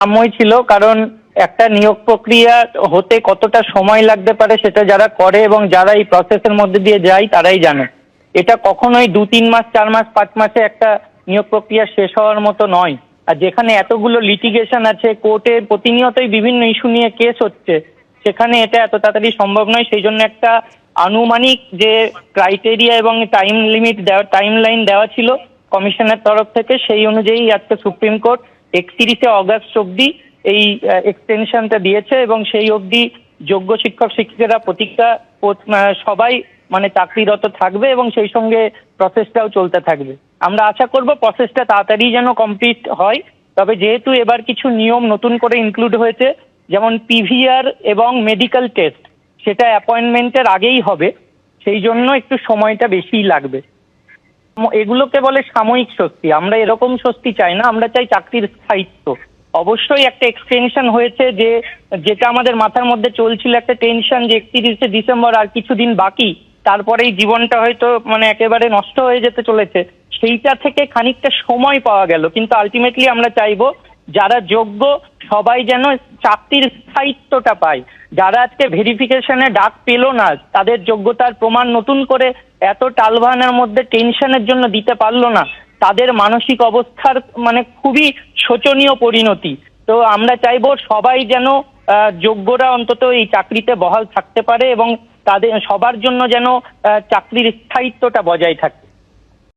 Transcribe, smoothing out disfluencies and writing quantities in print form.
কাম্যই ছিল, কারণ একটা নিয়োগ প্রক্রিয়া হতে কতটা সময় লাগতে পারে সেটা যারা করে এবং যারা এই প্রসেসের মধ্যে দিয়ে যায় তারাই জানে। এটা কখনোই 2-3 মাস 4 মাস 5 মাসে একটা নিয়োগ প্রক্রিয়া শেষ হওয়ার মতো নয়। আর যেখানে এতগুলো লিটিগেশন আছে, কোর্টে প্রতিনিয়তই বিভিন্ন ইস্যু নিয়ে কেস হচ্ছে, সেখানে এটা এত তাড়াতাড়ি সম্ভব নয়। সেই জন্য একটা আনুমানিক যে ক্রাইটেরিয়া এবং টাইম লাইন দেওয়া ছিল কমিশনের তরফ থেকে, সেই অনুযায়ী আজকে সুপ্রিম কোর্ট 31শে অগস্ট অব্দি এই এক্সটেনশনটা দিয়েছে এবং সেই অবধি যোগ্য শিক্ষক শিক্ষিকারা সবাই চাকরিরত থাকবে এবং সেই সঙ্গে প্রসেসটাও চলতে থাকবে। আমরা আশা করব প্রসেসটা তাড়াতাড়ি যেন কমপ্লিট হয়। তবে যেহেতু এবার কিছু নিয়ম নতুন করে ইনক্লুড হয়েছে, যেমন পিভিআর এবং মেডিকেল টেস্ট, সেটা অ্যাপয়েন্টমেন্টের আগেই হবে, সেই জন্য একটু সময়টা বেশিই লাগবে। এগুলোকে বলে সাময়িক স্বস্তি। আমরা এরকম স্বস্তি চাই না, আমরা চাই চাকরির স্থায়িত্ব। অবশ্যই একটা এক্সটেনশন হয়েছে, যেটা আমাদের মাথার মধ্যে চলছিল একটা টেনশন যে 31শে ডিসেম্বর আর কিছুদিন বাকি, তারপরেই জীবনটা হয়তো একেবারে নষ্ট হয়ে যেতে চলেছে, সেইটা থেকে খানিকটা সময় পাওয়া গেল। কিন্তু আলটিমেটলি আমরা চাইবো যারা যোগ্য সবাই যেন চাকরির স্থায়িত্বটা পায়। যারা আজকে ভেরিফিকেশনে ডাক পেল না, তাদের যোগ্যতার প্রমাণ নতুন করে এত টালবাহানার মধ্যে টেনশনের জন্য দিতে পারলো না, তাদের মানসিক অবস্থার খুবই শোচনীয় পরিণতি। তো আমরা চাইবো সবাই যেন যোগ্যরা অন্তত এই চাকরিতে বহাল থাকতে পারে এবং তাদের সবার জন্য যেন চাকরির স্থায়িত্বটা বজায় থাকে।